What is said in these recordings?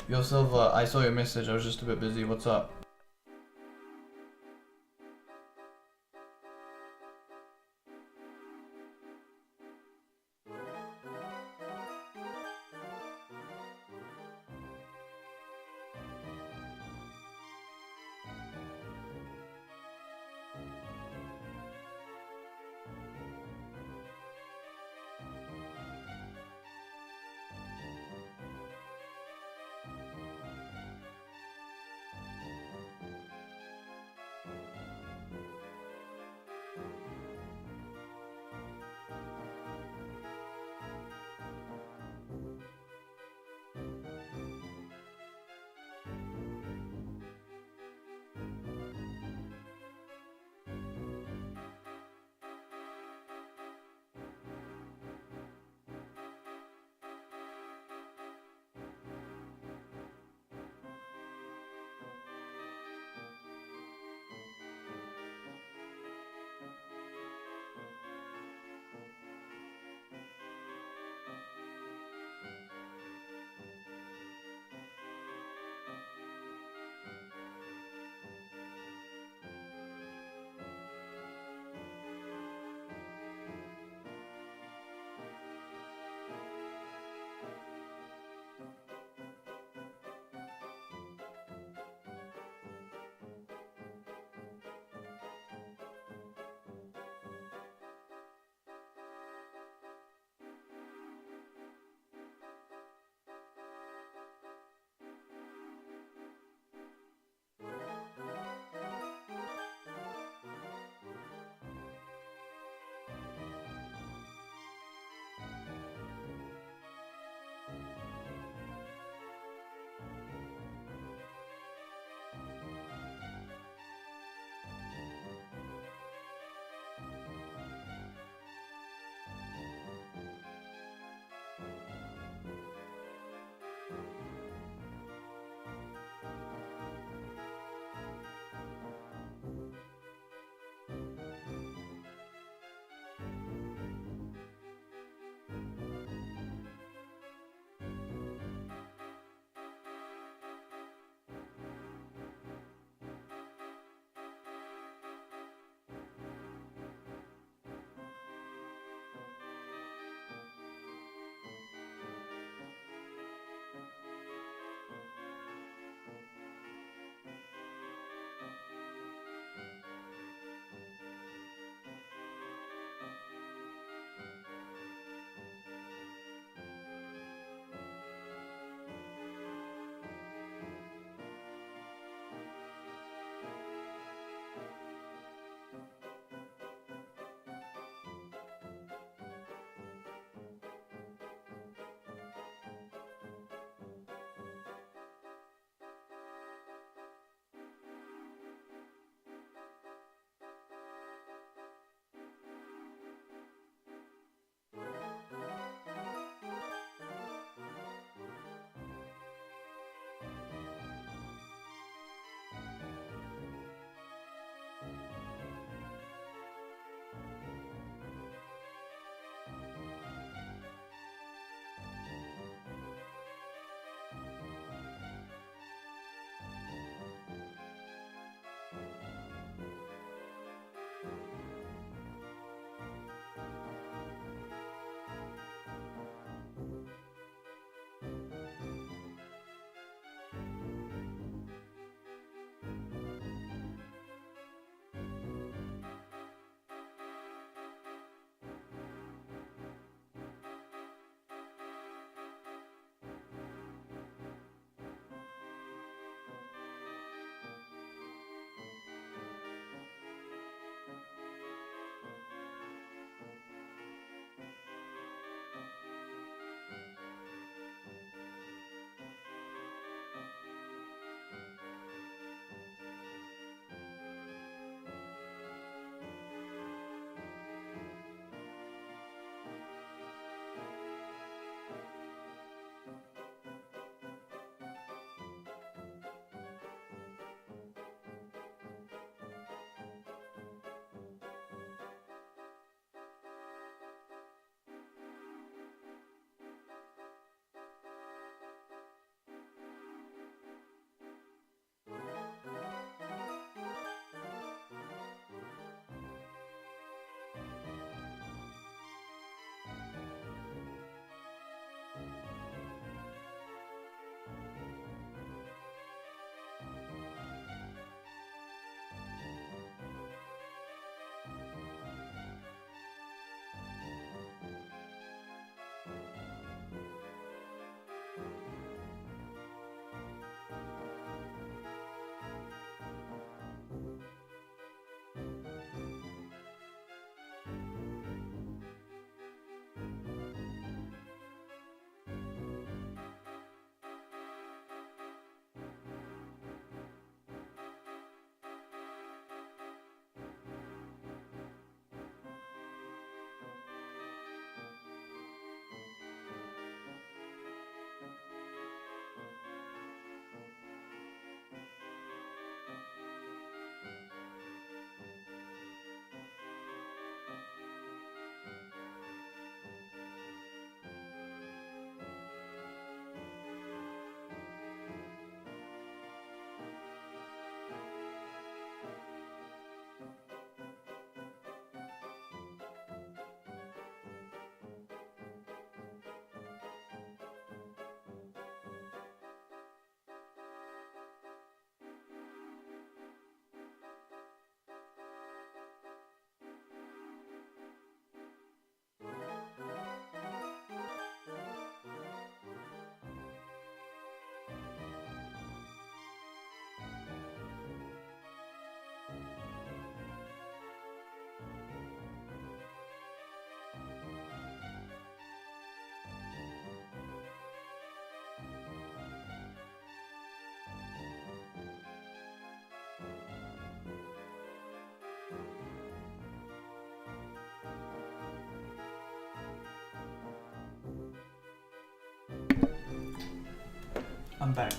Yo, Silva, I saw your message. I was just a bit busy. What's up? I'm back.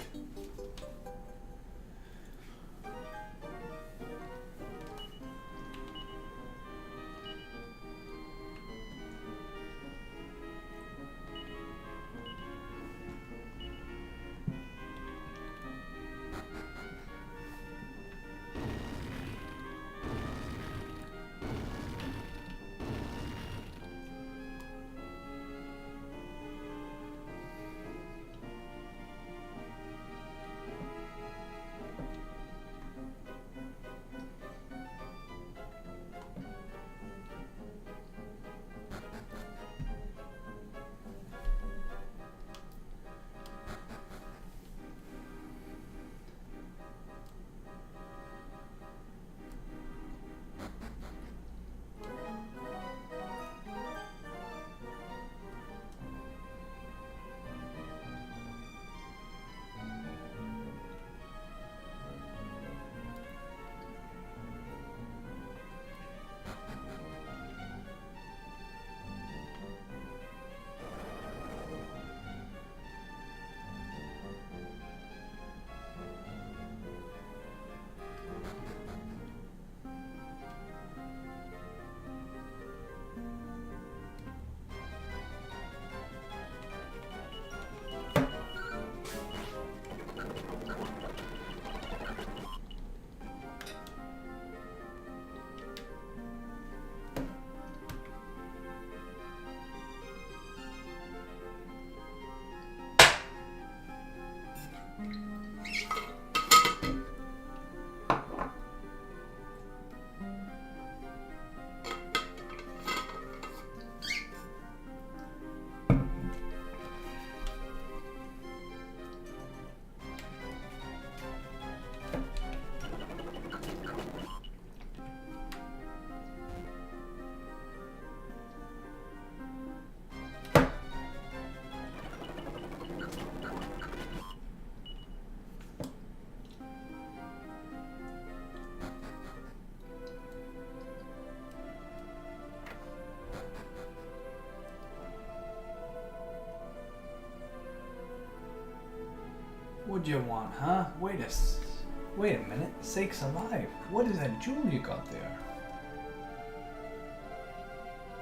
What'd you want, huh? Wait a minute. Sakes alive. What is that jewel you got there?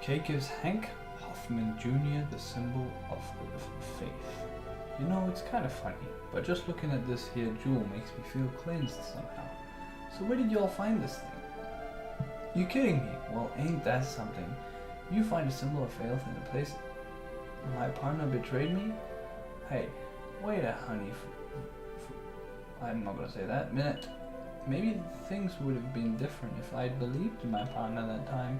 K gives Hank Hoffman Jr. the symbol of faith. You know, it's kind of funny, but just looking at this here jewel makes me feel cleansed somehow. So where did you all find this thing? You kidding me? Well, ain't that something? You find a symbol of faith in a place my partner betrayed me? Hey, wait a honey. I'm not gonna say that. Minute. Maybe things would have been different if I'd believed in my partner that time.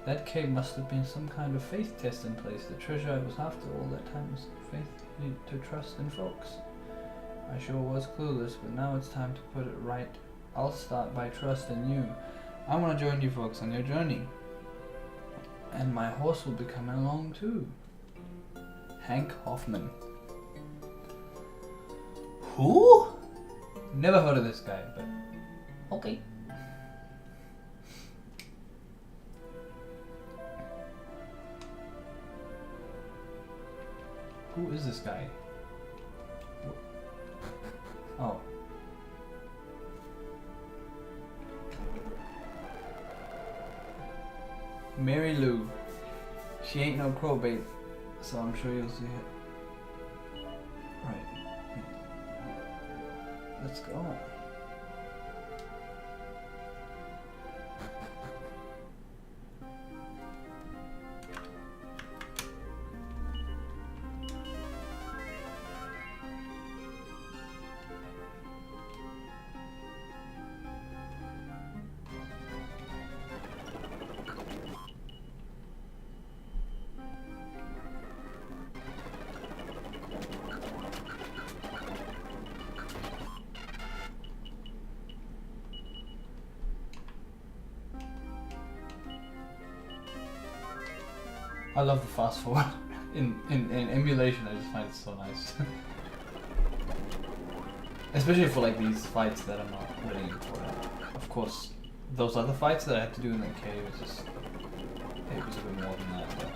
That cave must have been some kind of faith test in place. The treasure I was after all that time was faith to trust in folks. I sure was clueless, but now it's time to put it right. I'll start by trusting you. I want to join you folks on your journey. And my horse will be coming along too. Hank Hoffman. Who? Never heard of this guy, but okay. Who is this guy? Oh. Mary Lou. She ain't no crowbait, so I'm sure you'll see it. Right. Let's go. I love the fast forward. In emulation, I just find it so nice. Especially for like these fights that are not really important. Of course, those other fights that I had to do in the cave, it was a bit more than that. But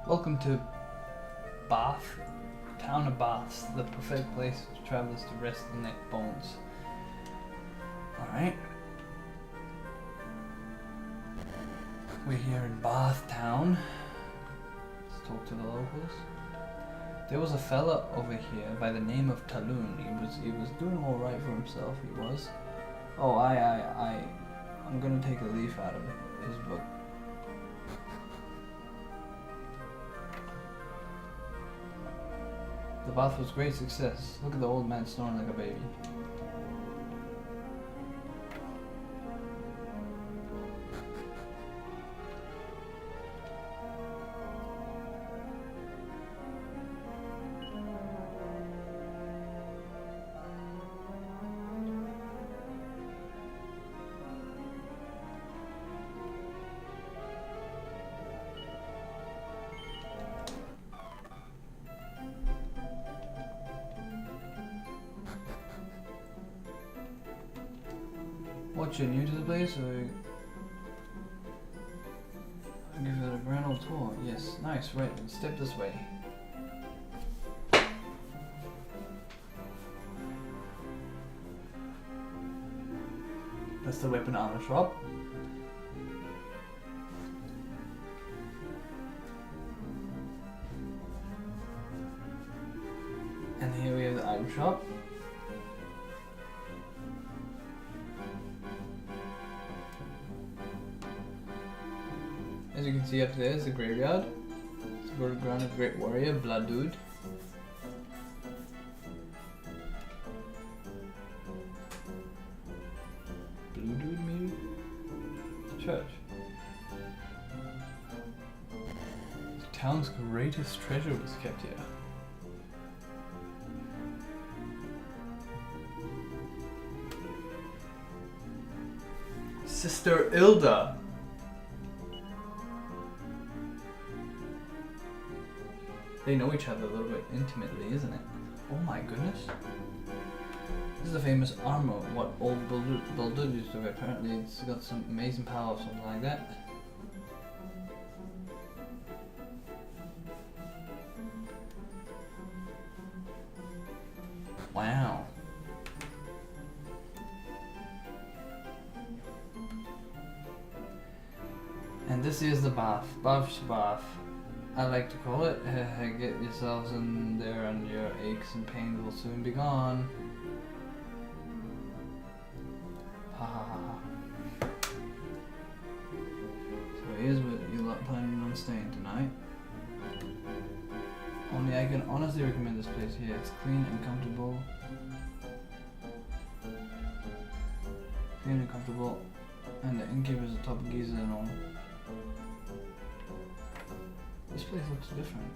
Welcome to Bath, town of Baths, the perfect place for travelers to rest their neck bones. Alright. We're here in Bath town. Let's talk to the locals. There was a fella over here by the name of Talun. He was doing all right for himself. He was. Oh, I'm gonna take a leaf out of his book. The bath was a great success. Look at the old man snoring like a baby. What, you're new to the place, or I'll give it a grand old tour? Yes, nice, right, step this way. That's the weapon armor shop. And here we have the item shop. As you can see up there is the graveyard. It's a burial ground of great warrior, Bladud. Bladud maybe? Church. The town's greatest treasure was kept here. Sister Ilda. They know each other a little bit intimately, isn't it? Oh my goodness. This is a famous armor, what old Baldud used to wear. Apparently it's got some amazing power or something like that. Wow. And this is the bath. Bath's bath. I like to call it. Get yourselves in there and your aches and pains will soon be gone. Ha ha ha. So here's what you lot planning on staying tonight. Only I can honestly recommend this place here. It's clean and comfortable. Clean and comfortable. And the innkeeper's a top geezer and all. This place looks different.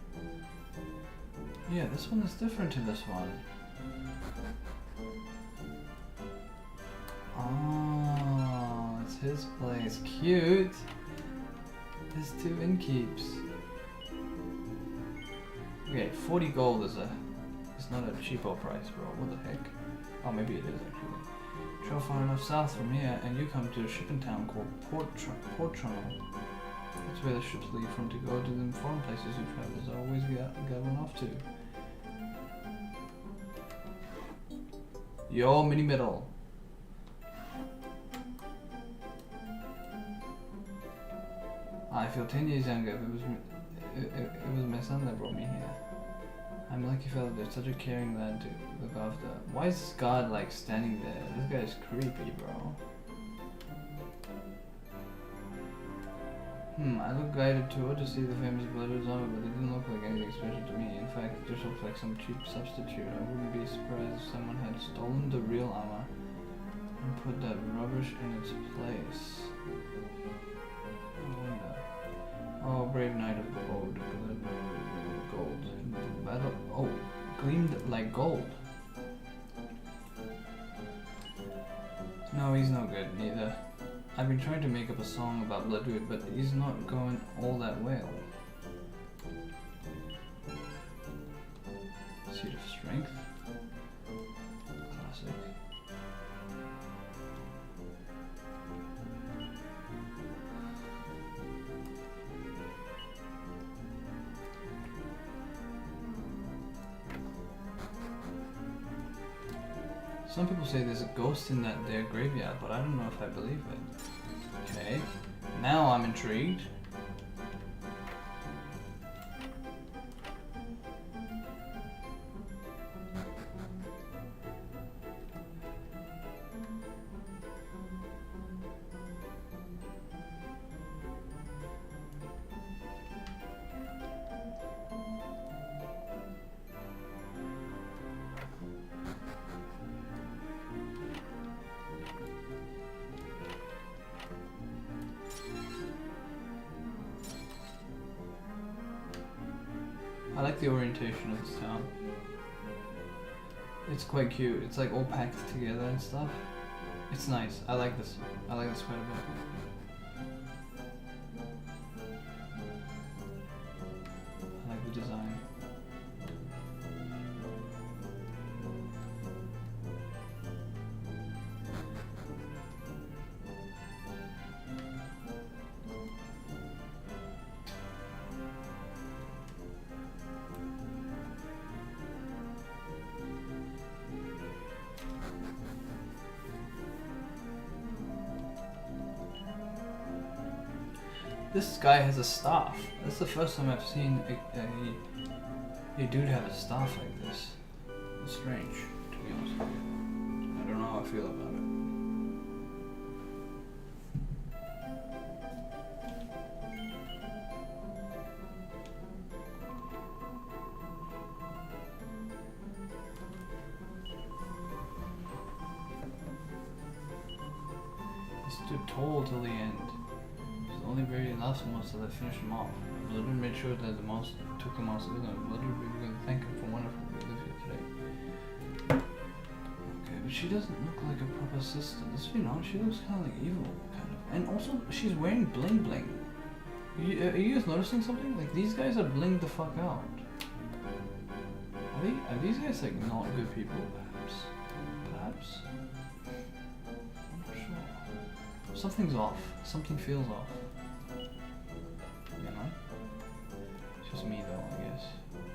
Yeah, this one is different to this one. Oh, it's his place. Cute. There's two innkeeps. Okay, 40 gold is it's not a cheapo price, bro. What the heck? Oh, maybe it is actually. Travel far enough south from here, and you come to a shipping town called Portronal. That's where the ships leave from to go to the foreign places you travelers always going off to. Yo, mini middle. I feel 10 years younger. It was my son that brought me here. I'm a lucky fellow. There's such a caring lad to look after. Why is this guard like standing there? This guy's creepy, bro. I looked guided tour to see the famous Bloodwood's armor, but it didn't look like anything special to me. In fact, it just looked like some cheap substitute. I wouldn't be surprised if someone had stolen the real armor and put that rubbish in its place. I wonder. Oh, brave knight of the gold. Gold. Battle. Oh, gleamed like gold. No, he's no good, neither. I've been trying to make up a song about Bladud, but he's not going all that well. Seat of Strength. Classic. Some people say there's a ghost in their graveyard, but I don't know if I believe it. Okay, now I'm intrigued. I like the orientation of this town. It's quite cute. It's like all packed together and stuff. It's nice. I like this. I like this quite a bit. I like the design. This guy has a staff. That's the first time I've seen a dude have a staff like this. It's strange, to be honest with you. I don't know how I feel about it. He stood tall till the end. Only very last month that I finished him off. Bloodwood made sure that the mouse took the mouse with him. Bloodwood, we were going to thank him for wonderful we live here today. Okay, but she doesn't look like a proper sister. Let's be honest, she looks kind of like evil, kind of. And also, she's wearing bling bling. Are you guys noticing something? Like, these guys are blinged the fuck out. Are these guys like not good people? Perhaps? Perhaps? I'm not sure. Something's off. Something feels off. You know? It's just me though, I guess.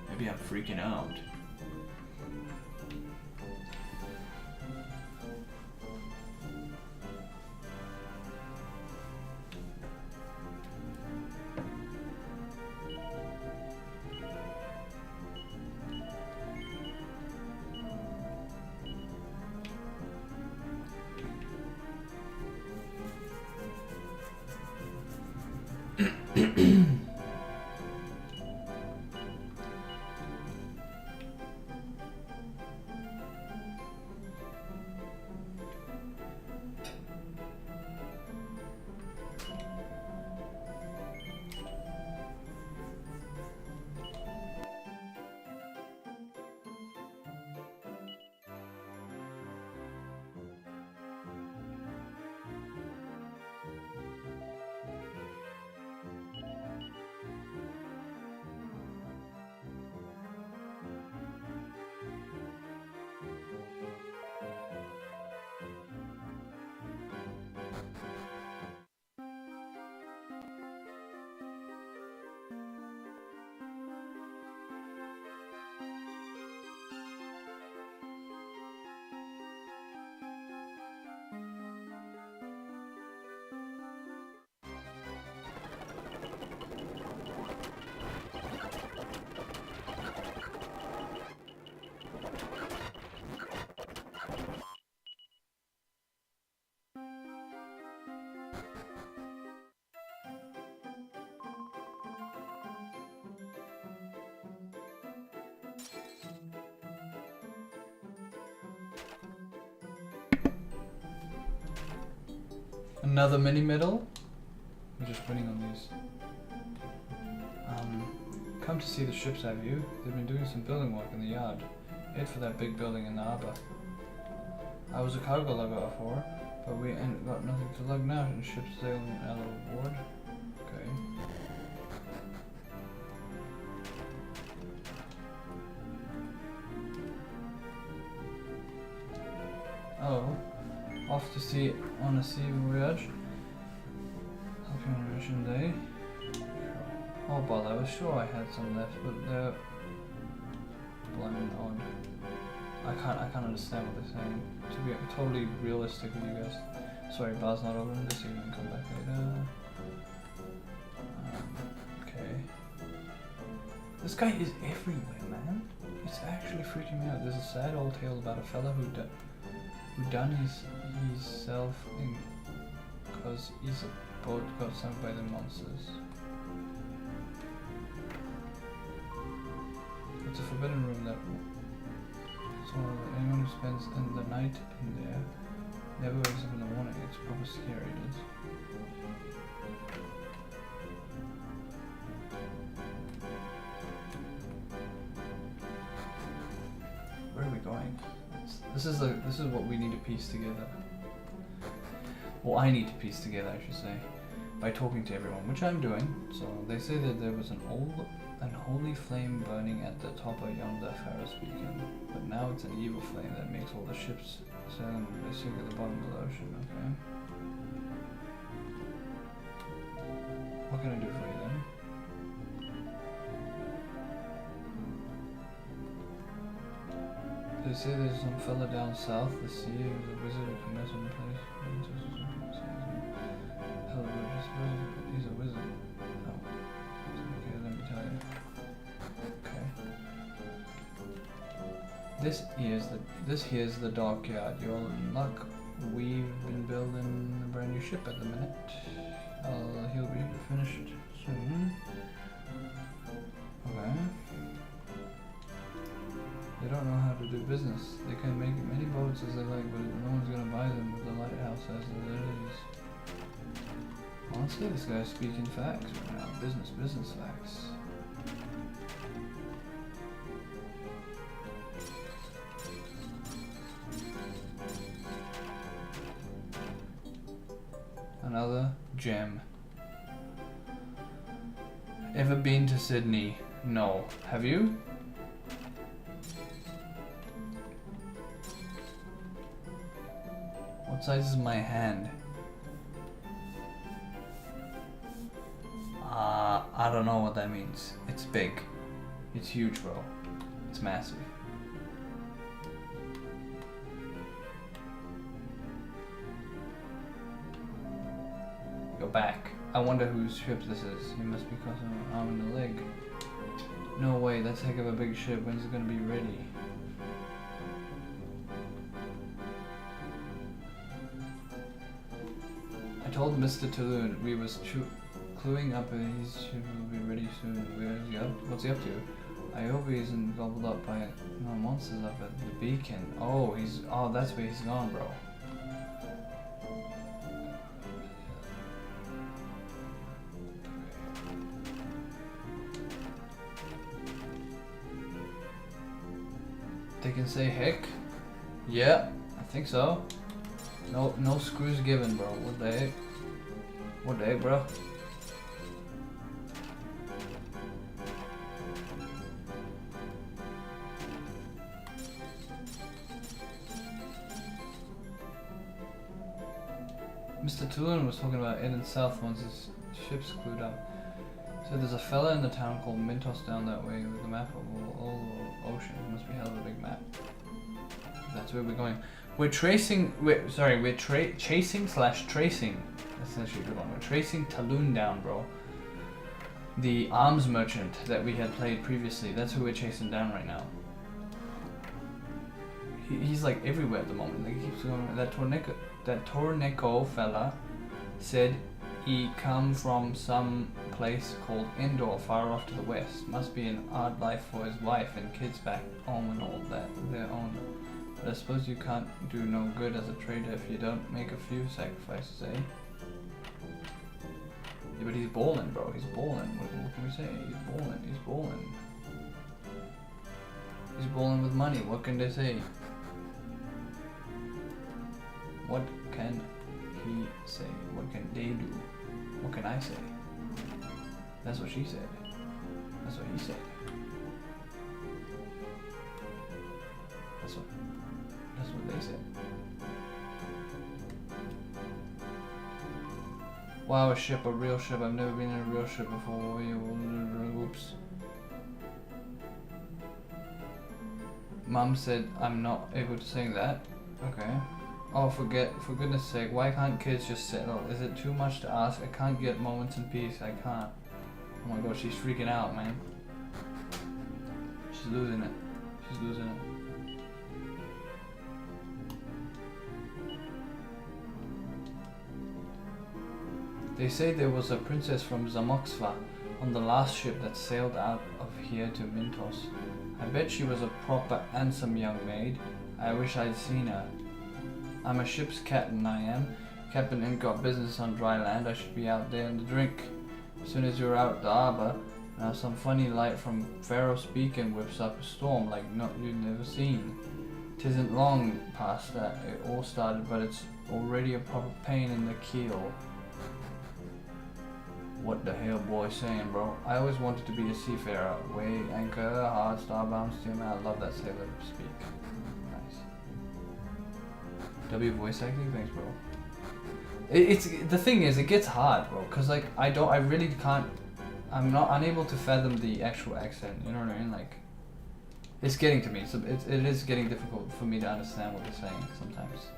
Maybe I'm freaking out. Another mini medal? We're just winning on these. Come to see the ships, have you? They've been doing some building work in the yard. Head for that big building in the harbor. I was a cargo lugger before, but we ain't got nothing to lug now and ships sailing out of board. Okay. Oh. Off to sea on a sea voyage. Hope you on a mission day. Oh bother, I was sure I had some left, but they're blaming odd. I can't understand what they're saying. to be totally realistic with you guys. Sorry, bar's not open this evening. Come back later. Okay. This guy is everywhere, man. It's actually freaking me out. There's a sad old tale about a fella who done himself in because his boat got sunk by the monsters. It's a forbidden room that so anyone who spends the night in there never wakes up in the morning. It's proper scary, it is. Where are we going? This is what we need to piece together. Well, I need to piece together, I should say, by talking to everyone, which I'm doing. So they say that there was an holy flame burning at the top of yonder Faros beacon, but now it's an evil flame that makes all the ships sailing sink at the bottom of the ocean. Okay. What can I do for you then? They say there's some fella down south, the sea, who's a wizard who can mess with the place. Hell, he's a wizard. Oh. Okay, let me tell you. Okay. This here's the dockyard. You're in luck. We've been building a brand new ship at the minute. He'll be finished soon. Okay. They don't know how to do business. They can make many boats as they like, but no one's gonna buy them with the lighthouse as it is. Honestly, this guy's speaking facts right now. Business facts. Another gem. Ever been to Sydney? No. Have you? What size is my hand? I don't know what that means. It's big. It's huge, bro. It's massive. Go back. I wonder whose ship this is. He must be crossing an arm and a leg. No way, that's a heck of a big ship. When's it gonna be ready? I told Mr. Tulun we was cluing up and his ship will be ready soon. Where's he up? What's he up to? I hope he isn't gobbled up by monsters up at the beacon. Oh, that's where he's gone, bro. They can say heck? Yeah, I think so. No screws given, bro. What the heck? What the heck, bro? Mr. Tulin was talking about heading south once his ship's clued up. So there's a fella in the town called Mintos down that way with a map of all ocean. It must be hell of a big map. That's where we're going. We're chasing slash tracing. That's actually a good one. We're tracing Tulun down, bro. The arms merchant that we had played previously. That's who we're chasing down right now. He's like everywhere at the moment. Like he keeps going. That Torneco fella said he come from some place called Endor, far off to the west. Must be an odd life for his wife and kids back home and all that their own. But I suppose you can't do no good as a trader if you don't make a few sacrifices, eh? Yeah, but he's balling, bro. He's balling. What can we say? He's balling. He's balling. He's balling with money. What can they say? What can he say? What can they do? What can I say? That's what she said. That's what he said. That's what they said. Wow, a ship, a real ship. I've never been in a real ship before. Oops. Mom said I'm not able to sing that. Okay. Oh, for goodness sake, why can't kids just settle? Is it too much to ask? I can't get moments in peace. I can't. Oh my god, she's freaking out, man. She's losing it. She's losing it. They say there was a princess from Zamoxva on the last ship that sailed out of here to Mintos. I bet she was a proper handsome young maid. I wish I'd seen her. I'm a ship's captain, I am. Captain ain't got business on dry land. I should be out there in the drink. As soon as you're out the harbour, now some funny light from Pharaoh's Beacon whips up a storm like you've never seen. 'Tisn't long past that it all started, but it's already a proper pain in the keel. What the hell, boy, saying, bro? I always wanted to be a seafarer. Weigh anchor, hard, starbound, steamer. I love that sailor speak. Nice. W voice acting, thanks, bro. It's the thing is, it gets hard, bro. Cause like I really can't. I'm not unable to fathom the actual accent. You know what I mean? Like, it's getting to me. So it is getting difficult for me to understand what they're saying sometimes.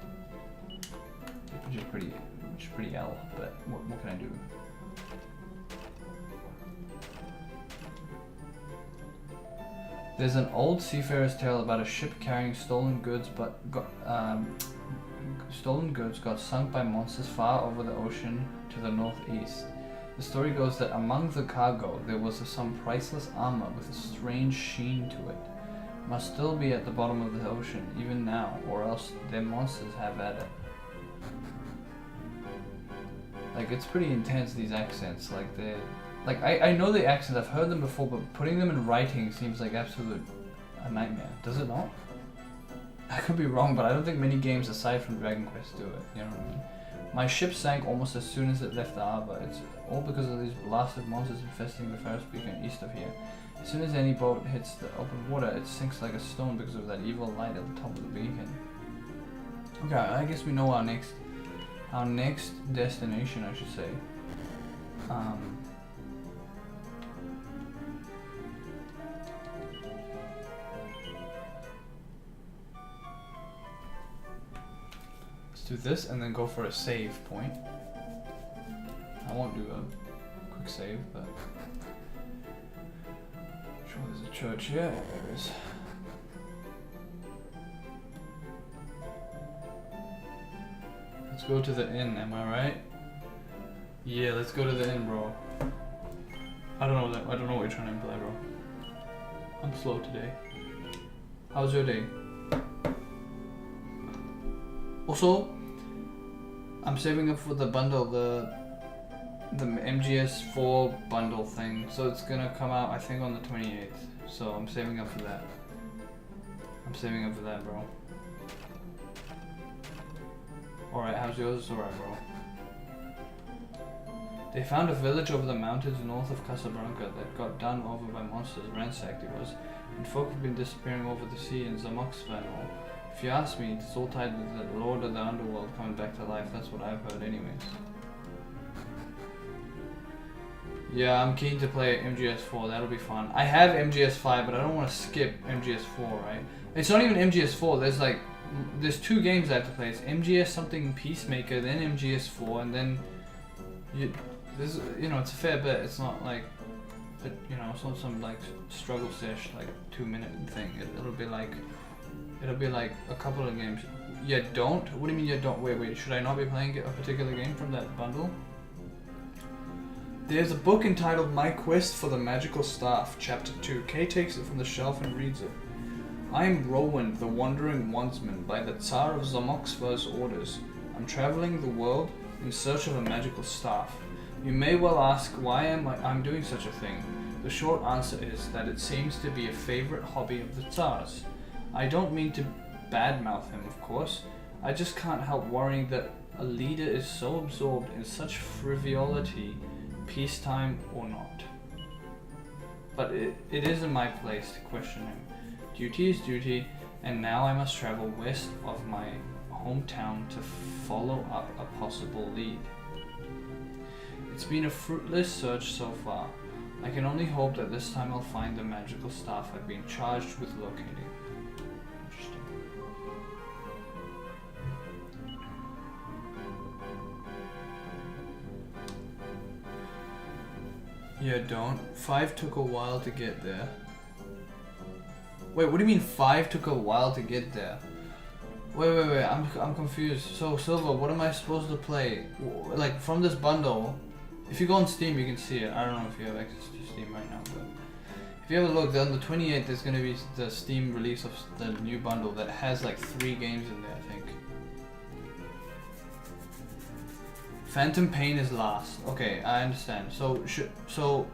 Which is pretty L. But what can I do? There's an old seafarer's tale about a ship carrying stolen goods, got sunk by monsters far over the ocean to the northeast. The story goes that among the cargo there was some priceless armor with a strange sheen to it. It must still be at the bottom of the ocean, even now, or else their monsters have at it. Like, it's pretty intense, these accents. Like, they're... Like, I know the accents, I've heard them before, but putting them in writing seems like absolute a nightmare. Does it not? I could be wrong, but I don't think many games aside from Dragon Quest do it, you know what I mean? My ship sank almost as soon as it left the harbour. It's all because of these blasted monsters infesting the Pharaoh's Beacon east of here. As soon as any boat hits the open water, it sinks like a stone because of that evil light at the top of the beacon. Okay, I guess we know our next destination, I should say. Do this and then go for a save point. I won't do a quick save, but I'm sure there's a church here. There is. Let's go to the inn, am I right? Yeah, let's go to the inn, bro. I don't know what you're trying to imply, bro. I'm slow today. How's your day? Also, I'm saving up for the bundle, the MGS4 bundle thing. So it's gonna come out, I think, on the 28th. So I'm saving up for that. Bro. Alright, how's yours? It's alright, bro. They found a village over the mountains north of Casablanca that got done over by monsters, ransacked it was, and folk have been disappearing over the sea in Zamoxva and all. If you ask me, it's all tied with the Lord of the Underworld coming back to life. That's what I've heard anyways. Yeah, I'm keen to play MGS4. That'll be fun. I have MGS5, but I don't want to skip MGS4, right? It's not even MGS4. There's two games I have to play. It's MGS something Peacemaker, then MGS4, and then it's a fair bit. It's not like, it's not some like struggle sesh like 2-minute thing. It'll be like a couple of games. You don't? What do you mean you don't? Wait, should I not be playing a particular game from that bundle? There's a book entitled My Quest for the Magical Staff, Chapter 2. Kay takes it from the shelf and reads it. I am Rowan, the Wandering Wandsman, by the Tsar of Zamoxva's orders. I'm traveling the world in search of a magical staff. You may well ask why I'm doing such a thing. The short answer is that it seems to be a favorite hobby of the Tsar's. I don't mean to badmouth him, of course. I just can't help worrying that a leader is so absorbed in such frivolity, peacetime or not. But it isn't my place to question him. Duty is duty, and now I must travel west of my hometown to follow up a possible lead. It's been a fruitless search so far. I can only hope that this time I'll find the magical staff I've been charged with locating. Interesting. Yeah, don't. 5 took a while to get there. Wait, what do you mean 5 took a while to get there? Wait, I'm confused. So, Silver, what am I supposed to play? Like, from this bundle, if you go on Steam, you can see it. I don't know if you have access to Steam right now, but if you have a look, on the 28th, there's going to be the Steam release of the new bundle that has like 3 games in there, I think. Phantom Pain is last. Okay, I understand. So,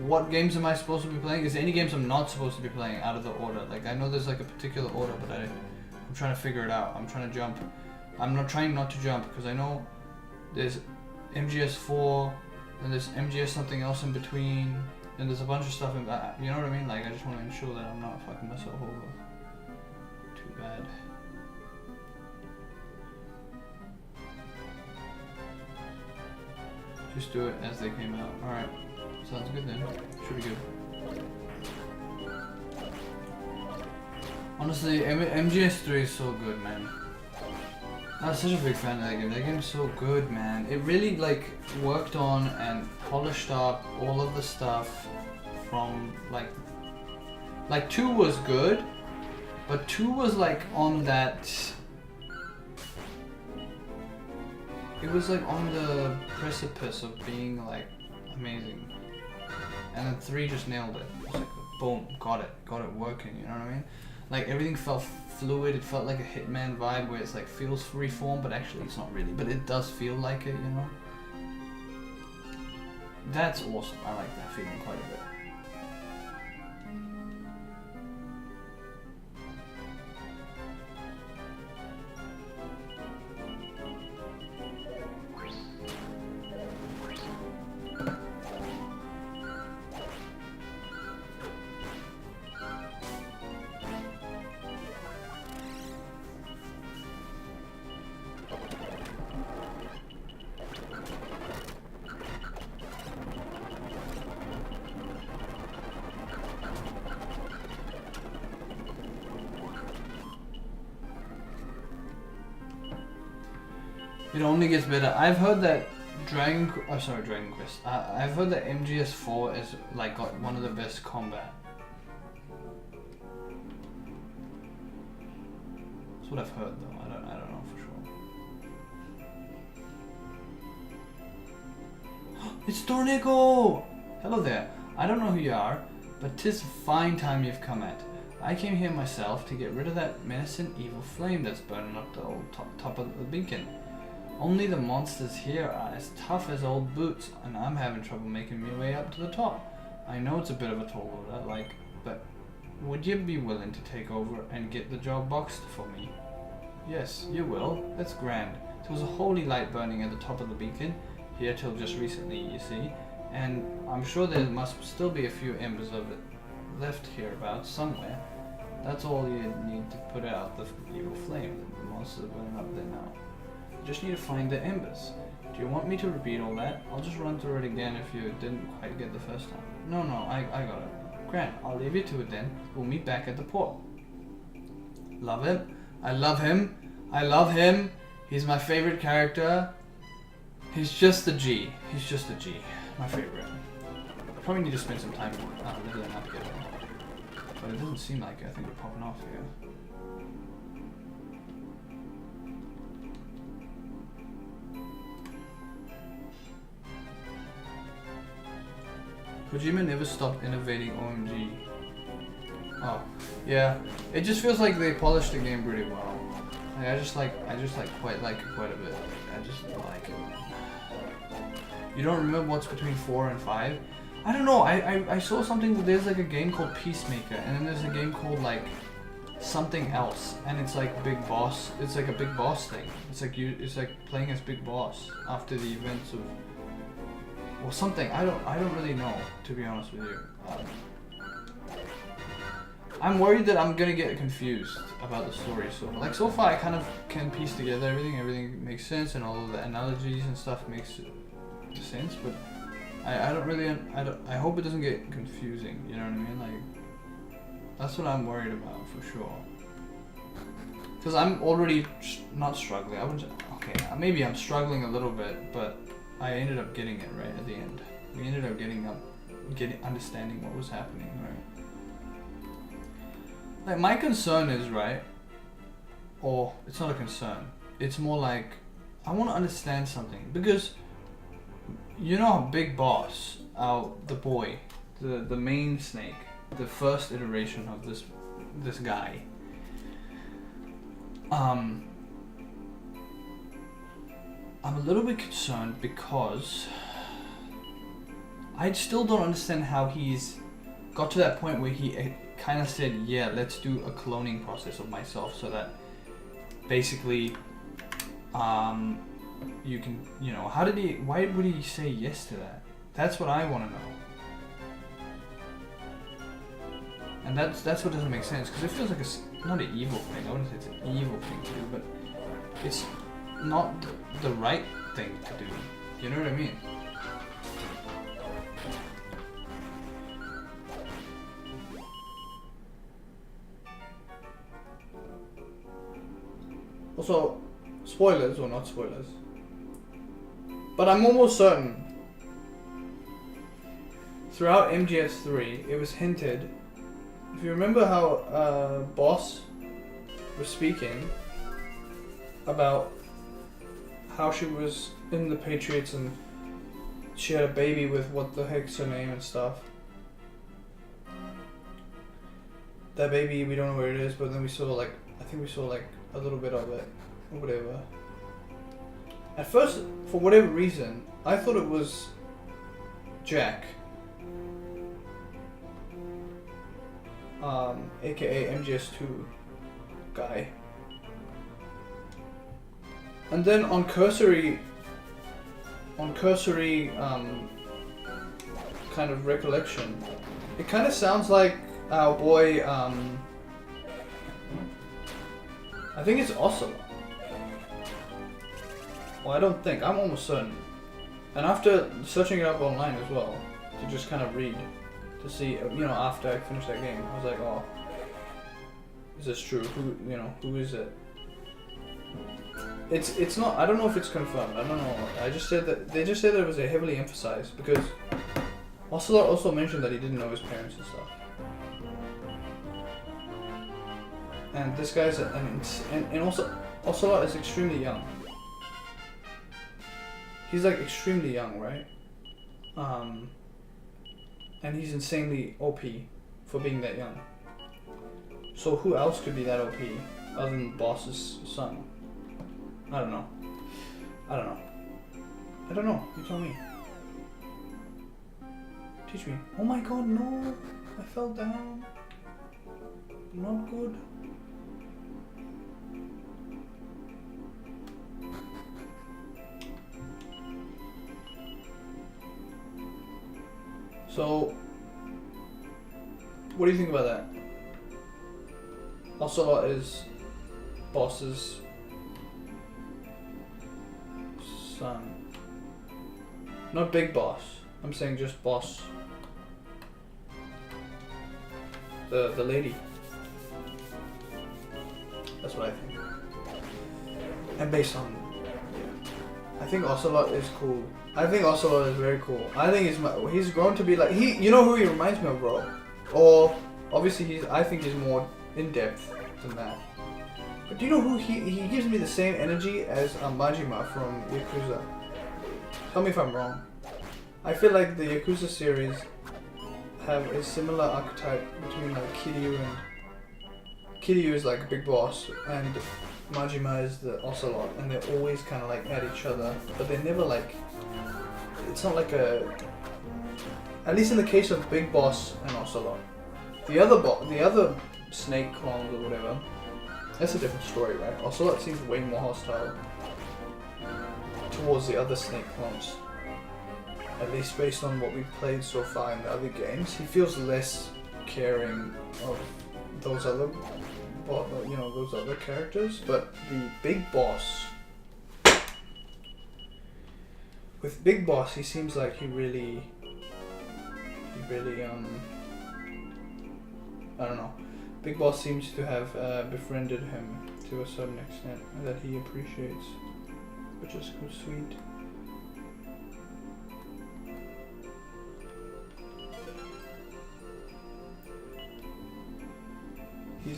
what games am I supposed to be playing? Is there any games I'm not supposed to be playing out of the order? Like, I know there's like a particular order, but I'm trying to figure it out. I'm trying to jump. I'm not trying not to jump because I know there's MGS4 and there's MGS something else in between and there's a bunch of stuff in that. You know what I mean? Like, I just want to ensure that I'm not fucking myself over. Too bad. Just do it as they came out. Alright. Sounds good then. Should be good. Honestly, MGS3 is so good, man. I was such a big fan of that game. That game is so good, man. It really like worked on and polished up all of the stuff from like 2 was good, but 2 was like on that. It was like on the precipice of being like amazing, and then 3 just nailed it. It was like boom, got it working. You know what I mean? Like everything felt fluid. It felt like a Hitman vibe where it's like feels freeform, but actually it's not really. But it does feel like it, you know. That's awesome. I like that feeling quite a bit. It only gets better. I've heard that Dragon Quest. I've heard that MGS4 is like got one of the best combat. That's what I've heard though. I don't know for sure. It's Tornico! Hello there. I don't know who you are, but 'tis a fine time you've come at. I came here myself to get rid of that menacing evil flame that's burning up the old top of the beacon. Only the monsters here are as tough as old boots, and I'm having trouble making my way up to the top. I know it's a bit of a tall order, but would you be willing to take over and get the job boxed for me? Yes, you will. That's grand. There was a holy light burning at the top of the beacon, here till just recently, you see, and I'm sure there must still be a few embers of it left hereabouts somewhere. That's all you need to put out the evil flame. The monsters are burning up there now. You just need to find the embers. Do you want me to repeat all that? I'll just run through it again if you didn't quite get the first time. No, I got it. Grant, I'll leave you to it then. We'll meet back at the port. Love him. I love him. I love him. He's my favorite character. He's just a G. He's just a G. My favorite. Probably need to spend some time leveling up together. But it doesn't seem like it. I think we're popping off here. Kojima never stopped innovating, OMG. Oh, yeah. It just feels like they polished the game pretty well. Like, I just quite like it quite a bit. I just like it. You don't remember what's between 4 and 5? I don't know. I saw something that there's like a game called Peacemaker, and then there's a game called like something else, and it's like Big Boss. It's like a Big Boss thing. It's like playing as Big Boss after the events of. Or something. I don't really know, to be honest with you. I'm worried that I'm gonna get confused about the story. So far, I kind of can piece together everything. Everything makes sense, and all of the analogies and stuff makes sense. But I hope it doesn't get confusing. You know what I mean? Like, that's what I'm worried about for sure. Because I'm already not struggling. Maybe I'm struggling a little bit, but I ended up getting it right at the end. we ended up understanding what was happening, right? Like, my concern is, right, or it's not a concern, it's more like I want to understand something, because you know how Big Boss, the boy, the main snake, the first iteration of this guy, I'm a little bit concerned because I still don't understand how he's got to that point where he kind of said, yeah, let's do a cloning process of myself so that basically you can, you know, why would he say yes to that? That's what I want to know. And that's what doesn't make sense, because it feels like it's not an evil thing. I wouldn't say it's an evil thing to do, but it's not the right thing to do. You know what I mean? Also, spoilers or not spoilers, but I'm almost certain throughout MGS3 it was hinted. If you remember how Boss was speaking about how she was in the Patriots and she had a baby with what the heck's her name and stuff. That baby, we don't know where it is, but then we saw I think we saw a little bit of it or whatever. At first, for whatever reason, I thought it was Jack. AKA MGS2 guy. And then on cursory kind of recollection, it kind of sounds like our boy, I think it's Ocelot. Well, I don't think, I'm almost certain. And after searching it up online as well, to just kind of read, to see, you know, after I finished that game, I was like, oh, is this true? Who is it? It's not, I don't know if it's confirmed, I don't know. They just said that it was a heavily emphasized, because Ocelot also mentioned that he didn't know his parents and stuff. And this guy's, and also, Ocelot is extremely young. He's like extremely young, right? And he's insanely OP for being that young. So who else could be that OP other than Boss's son? I don't know. You tell me. Teach me. Oh my god, no! I fell down. Not good. So, what do you think about that? Ocelot is Boss's son. Not Big Boss. I'm saying just Boss. The lady. That's what I think. And based on, I think Ocelot is cool. I think Ocelot is very cool. I think he's grown to be like, you know who he reminds me of, bro? Or obviously I think he's more in depth than that. But do you know who he gives me the same energy as Majima from Yakuza? Tell me if I'm wrong. I feel like the Yakuza series have a similar archetype between like Kiryu is like Big Boss and Majima is the Ocelot, and they're always kind of like at each other, but they're never like, it's not like at least in the case of Big Boss and Ocelot. The other snake clones or whatever, that's a different story, right? Ocelot seems way more hostile towards the other snake clones. At least based on what we've played so far in the other games, he feels less caring of those other, those other characters. But the Big Boss, with Big Boss, he seems like he really, I don't know. Big Boss seems to have befriended him to a certain extent that he appreciates, which is so sweet.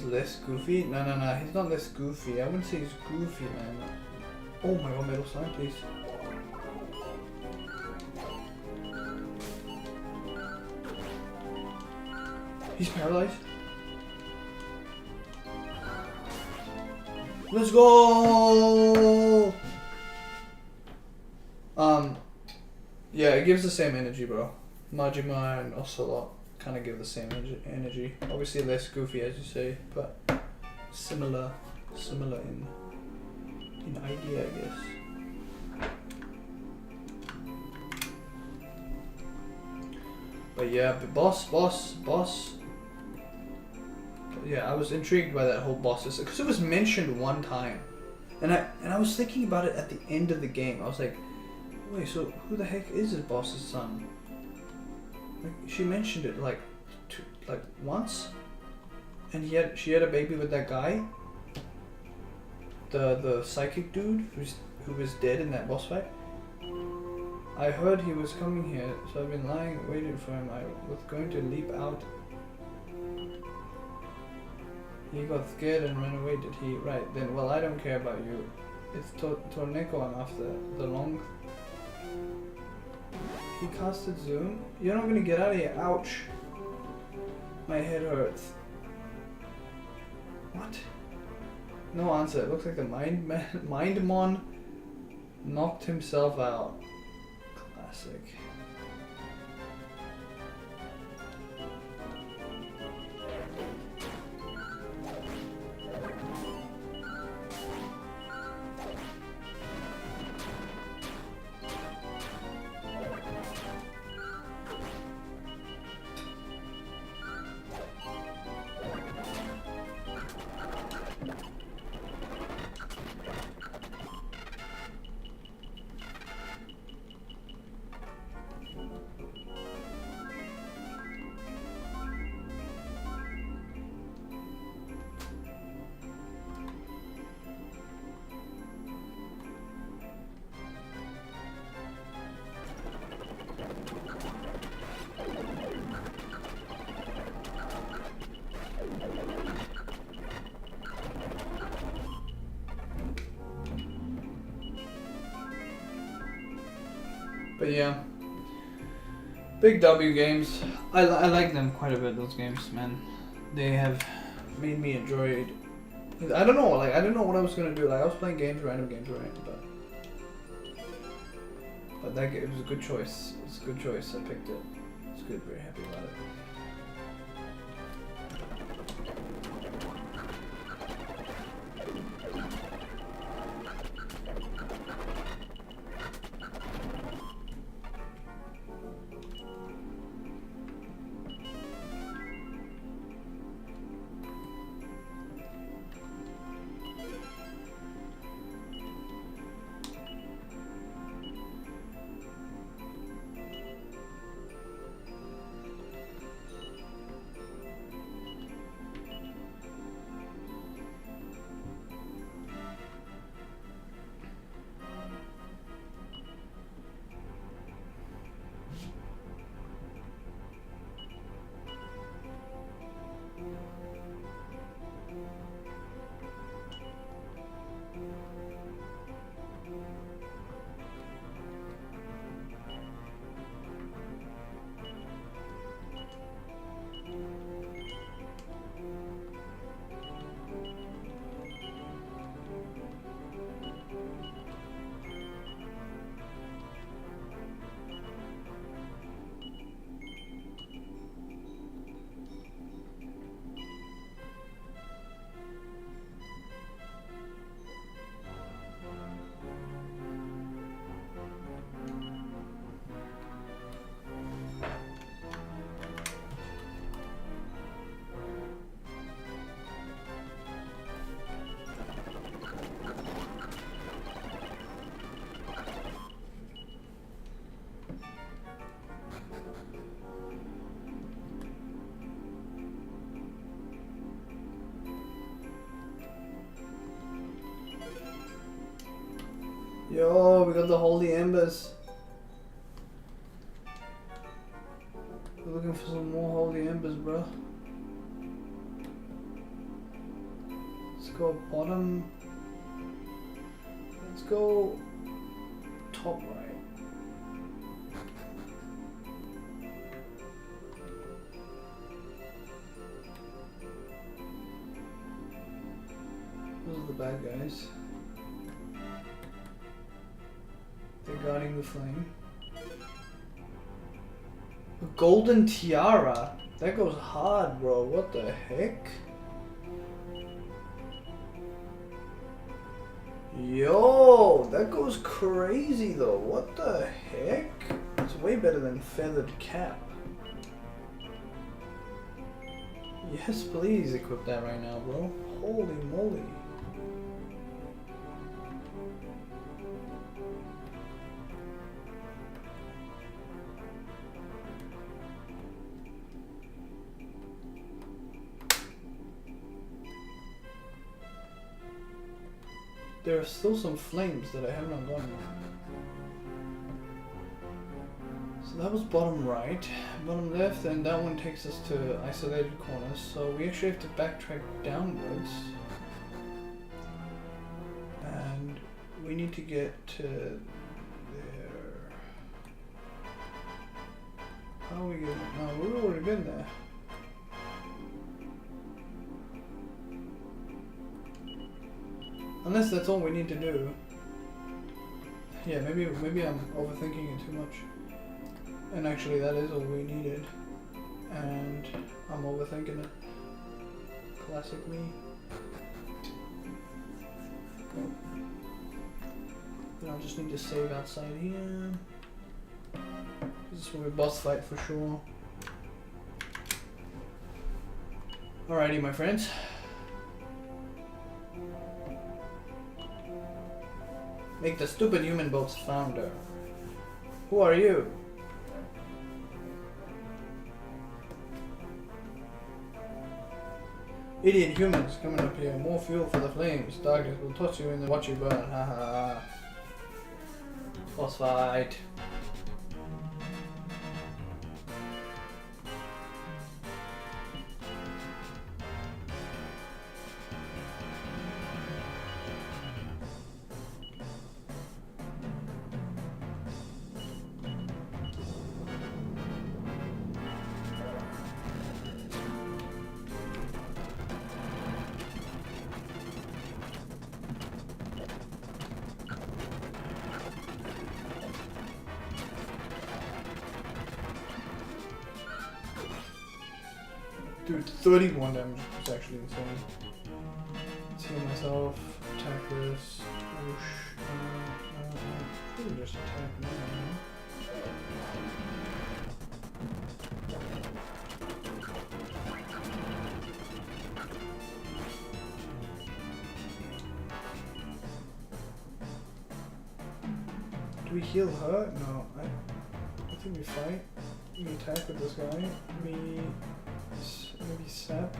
he's less goofy. No, he's not less goofy. I wouldn't say he's goofy, man. Oh my god, metal slime, please. He's paralyzed. Let's go! Yeah, it gives the same energy, bro. Majima and Ocelot kind of give the same energy. Obviously less goofy, as you say, but similar in idea, I guess. But yeah, boss. Yeah, I was intrigued by that whole boss system because it was mentioned one time, and I was thinking about it at the end of the game. I was like, wait, so who the heck is this boss's son? Like, she mentioned it like once, and she had a baby with that guy, the psychic dude who was dead in that boss fight. I heard he was coming here, so I've been waiting for him. I was going to leap out. He got scared and ran away, did he? Right, then, well, I don't care about you. It's Torneko I'm after. The long... He casted Zoom? You're not gonna get out of here. Ouch. My head hurts. What? No answer. It looks like the Mindmon knocked himself out. Classic. But yeah, big W games. I like them quite a bit. Those games, man, they have made me enjoy it. I don't know, like I don't know what I was gonna do. Like I was playing random games, right? But that game was a good choice. It's a good choice. I picked it. It's good. Very happy about it. Yo, we got the Holy Embers. We're looking for some more Holy Embers, bro. Let's go bottom. Let's go top right. Those are the bad guys. They're guarding the flame. A golden tiara? That goes hard, bro. What the heck? Yo, that goes crazy though. What the heck? It's way better than feathered cap. Yes, please equip that right now, bro. Holy moly. There are still some flames that I haven't gotten. So that was bottom right, bottom left, and that one takes us to isolated corners. So we actually have to backtrack downwards. And we need to get to there. How are we getting? No, we've already been there. Unless that's all we need to do. Yeah, maybe I'm overthinking it too much. And actually that is all we needed. And I'm overthinking it. Classic me. Then I'll just need to save outside here. This is where we boss fight for sure. Alrighty, my friends. Make the stupid human boat's founder. Who are you? Idiot humans coming up here. More fuel for the flames. Darkness will touch you and watch you burn. Ha ha ha. Boss fight. Dude, 31 damage is actually insane. Let's heal myself, attack this, whoosh, probably just attack me. Do we heal her? No, I think we fight. We attack with this guy. Maybe sap.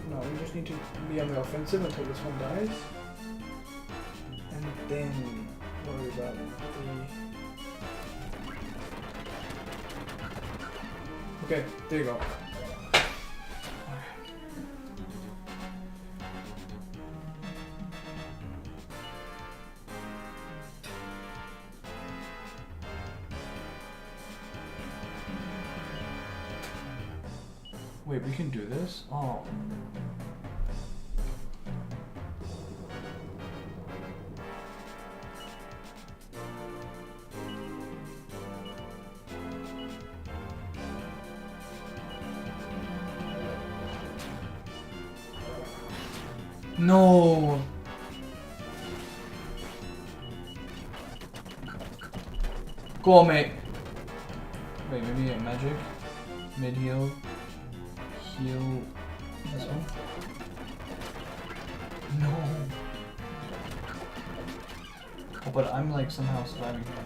No, we just need to be on the offensive until this one dies. And then worry about the... Okay, there you go. Wait, we can do this? Oh. No. Go on, mate. Wait, maybe a magic? Mid-heal. Heal this one. No. Oh, but I'm like somehow surviving here.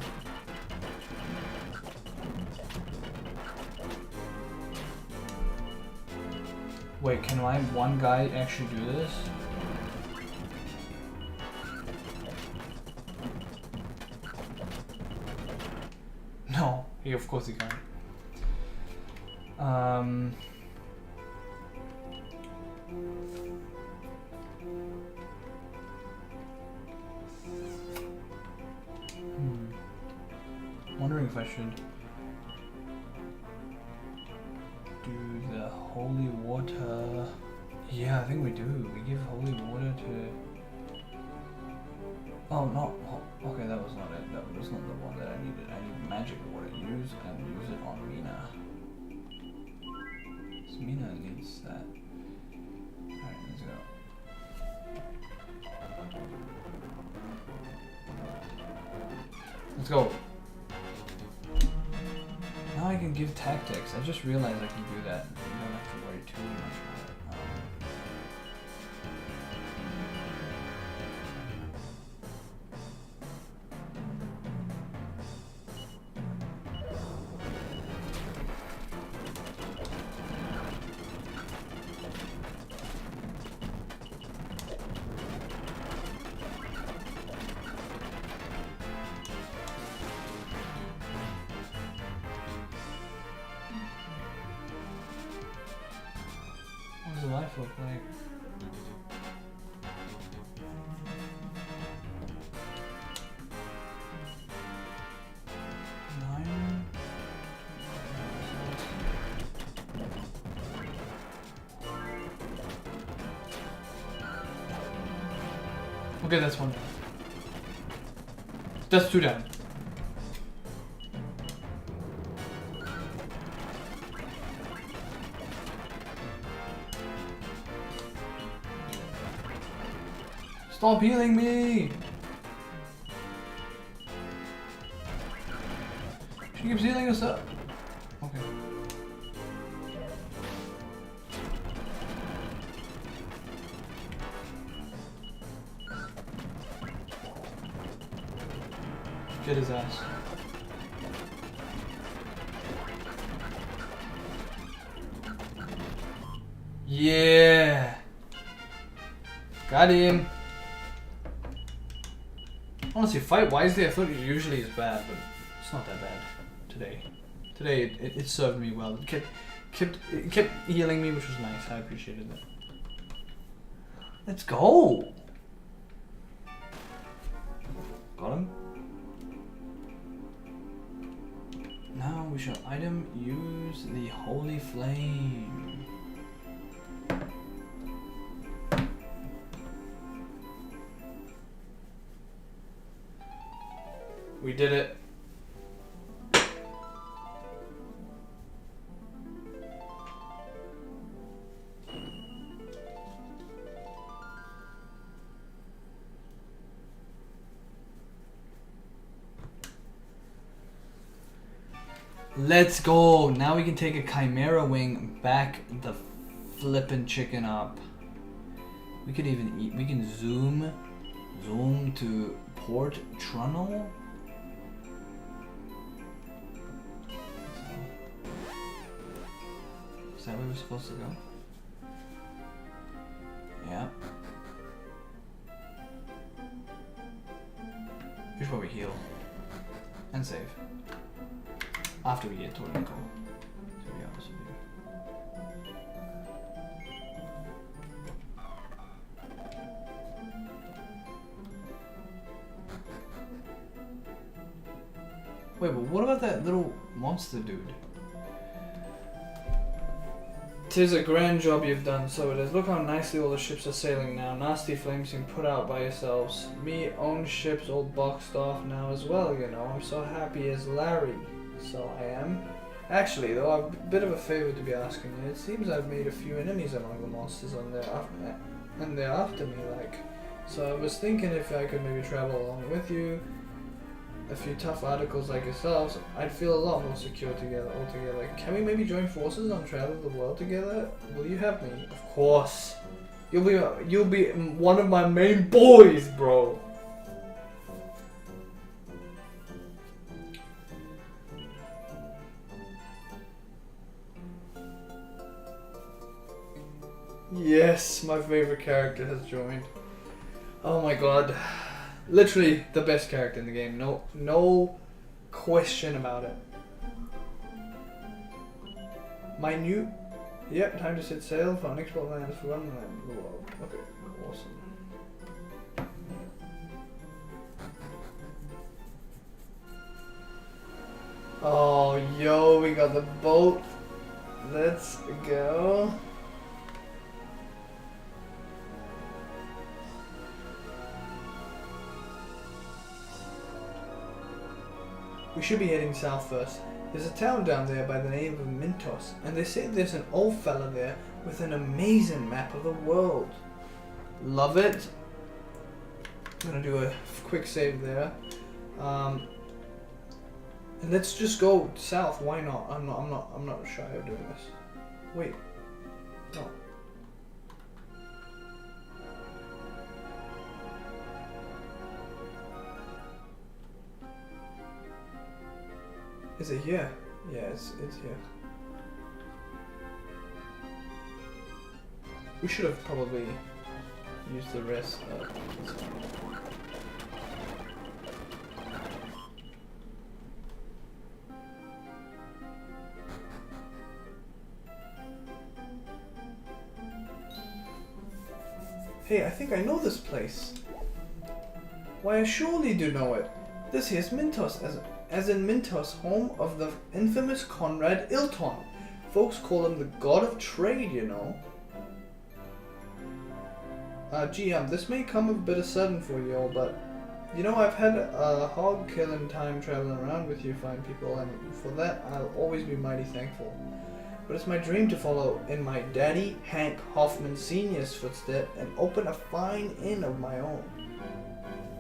Wait, can my one guy actually do this? No, he of course he can. wondering if I should do the holy water. Yeah, I think we do. We give holy water to... Oh, no. Oh, okay, that was not it. That was not the one that I needed. I need magic water. Use it on Mina. So Mina needs that. Alright, let's go. Let's go. Now I can give tactics. I just realized I can do that. You don't have to worry too much about it. What does the life look like? Nine? Okay, that's one down. That's two down. Stop healing me! She keeps healing us up. Okay. Get his ass. Yeah! Got him! Honestly, fight wisely. I thought it usually is bad, but it's not that bad today. Today it served me well. It kept healing me, which was nice. I appreciated that. Let's go. Got him. Now we shall item use the holy flame. We did it. Let's go. Now we can take a Chimera Wing back the flippin' chicken up. We could even eat. We can zoom to Port Trunnel. Is that where we're supposed to go? Yeah. We should probably heal. And save. After we get Tornado, to be honest with you. Wait, but what about that little monster dude? "'Tis a grand job you've done, so it is. Look how nicely all the ships are sailing now. Nasty flames being put out by yourselves. Me own ships all boxed off now as well, you know. I'm so happy as Larry. So I am. Actually, though, I've a bit of a favor to be asking you. It seems I've made a few enemies among the monsters on there, and they're after me, like. So I was thinking if I could maybe travel along with you, a few tough articles like yourselves, I'd feel a lot more secure altogether. Can we maybe join forces and travel the world together? Will you have me? Of course. You'll be one of my main boys, bro. Yes, my favorite character has joined. Oh my god. Literally the best character in the game. No question about it. My new... Yep, time to set sail for unexplored lands for one land. Whoa. Okay, awesome. Oh, yo, we got the boat. Let's go. We should be heading south first. There's a town down there by the name of Mintos, and they say there's an old fella there with an amazing map of the world. Love it. I'm gonna do a quick save there. And let's just go south. Why not? I'm not shy of doing this. Wait. No. Is it here? Yeah, it's here. We should have probably used the rest of this one. Hey, I think I know this place. Why, I surely do know it. This here's Mintos, as in Mintos, home of the infamous Conrad Ilton. Folks call him the god of trade, you know. GM, this may come a bit of sudden for you all, but you know, I've had a hog killing time traveling around with you fine people, and for that I'll always be mighty thankful. But it's my dream to follow in my daddy, Hank Hoffman Sr.'s footsteps and open a fine inn of my own.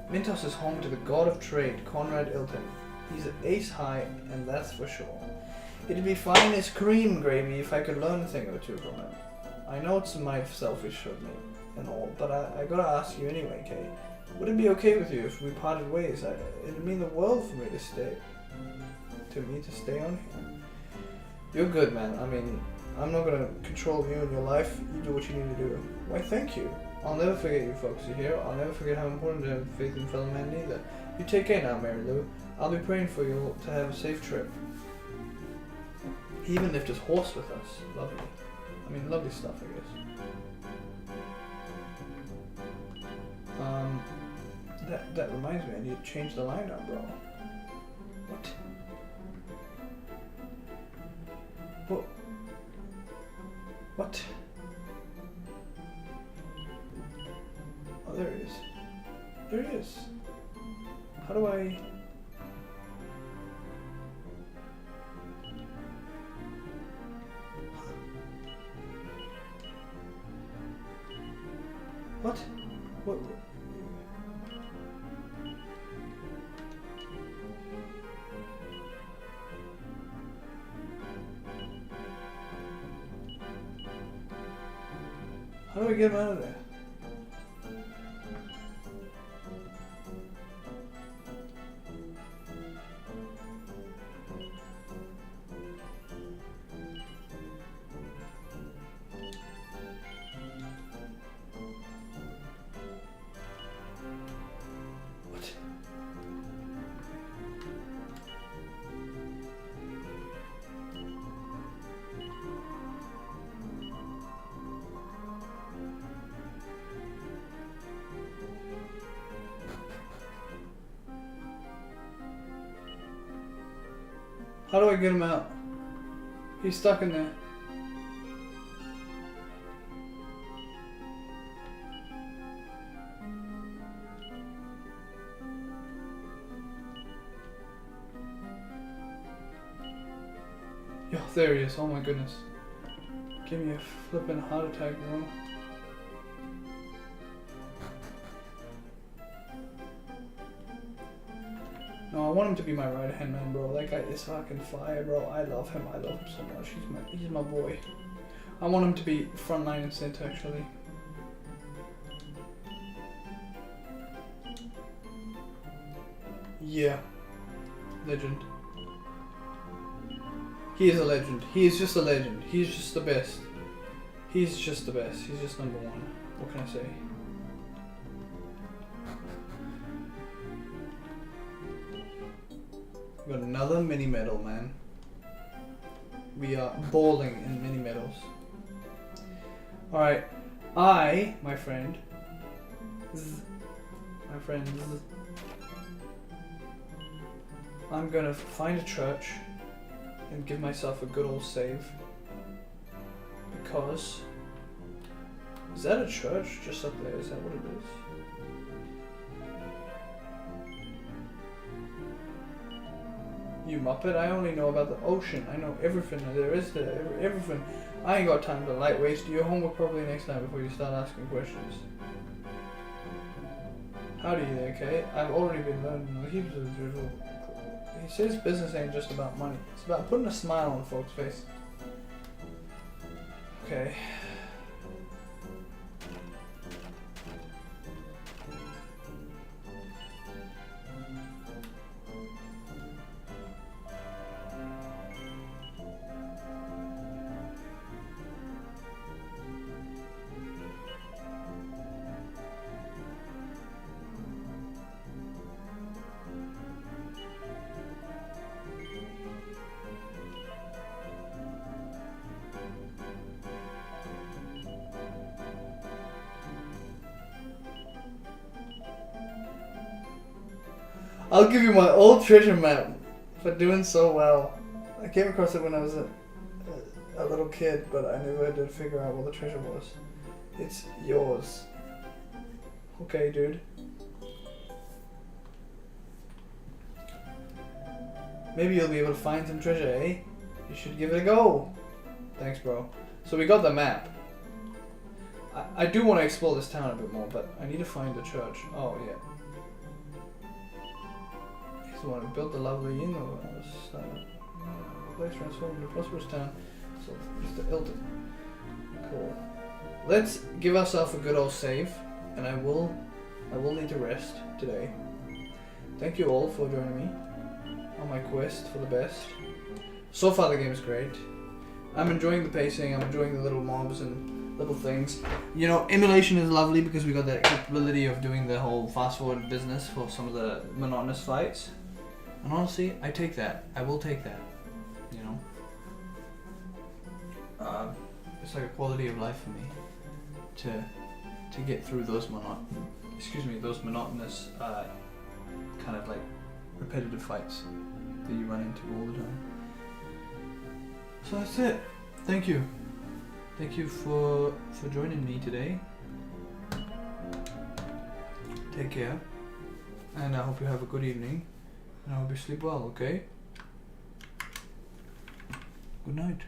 Mintos is home to the god of trade, Conrad Ilton. He's an ace high, and that's for sure. It'd be fine as cream gravy if I could learn a thing or two from him. I know it's my selfish of me and all, but I gotta ask you anyway, Kay. Would it be okay with you if we parted ways? It'd mean the world for me to stay. To stay on here. You're good, man. I mean, I'm not gonna control you and your life. You do what you need to do. Why, thank you. I'll never forget you folks you here. I'll never forget how important to have faith in fellow men either. You take care now, Mary Lou. I'll be praying for you to have a safe trip. He even left his horse with us. Lovely. I mean, lovely stuff, I guess. That reminds me, I need to change the lineup, bro. What? What? Oh, there it is. There it is. How do I... What? What? How do I get him out of there? What? How do I get him out? He's stuck in there. Yo, there he is. Oh my goodness. Give me a flippin' heart attack, bro. No, I want him to be my right hand man, bro. That guy is fucking fire, bro. I love him. I love him so much. He's my boy. I want him to be frontline and center, actually. Yeah. Legend. He is a legend. He is just a legend. He's just the best. He's just the best. He's just number one. What can I say? We got another mini medal, man. We are bowling in mini medals. Alright. My friend. I'm gonna find a church and give myself a good old save. Because... Is that a church just up there? Is that what it is? You muppet, I only know about the ocean. I know everything there is there. Everything. I ain't got time to light waste. Do your homework properly next time before you start asking questions. Howdy there, Kate. I've already been learning heaps of drivel. He says business ain't just about money. It's about putting a smile on folks' face. Okay. I'll give you my old treasure map for doing so well. I came across it when I was a little kid, but I never did figure out what the treasure was. It's yours. Okay, dude. Maybe you'll be able to find some treasure, eh? You should give it a go. Thanks, bro. So we got the map. I do want to explore this town a bit more, but I need to find the church. Oh, yeah. He's the one who built the lovely inn the place transformed into a prosperous town. So, Mr. Ilton. Cool. Let's give ourselves a good old save, and I will need to rest today. Thank you all for joining me on my quest for the best. So far the game is great. I'm enjoying the pacing, I'm enjoying the little mobs and little things. You know, emulation is lovely because we got that capability of doing the whole fast forward business for some of the monotonous fights. And honestly, I take that. I will take that. You know? It's like a quality of life for me to get through those monotonous kind of like repetitive fights that you run into all the time. So that's it. Thank you. Thank you for joining me today. Take care. And I hope you have a good evening. And I hope you sleep well, okay? Good night.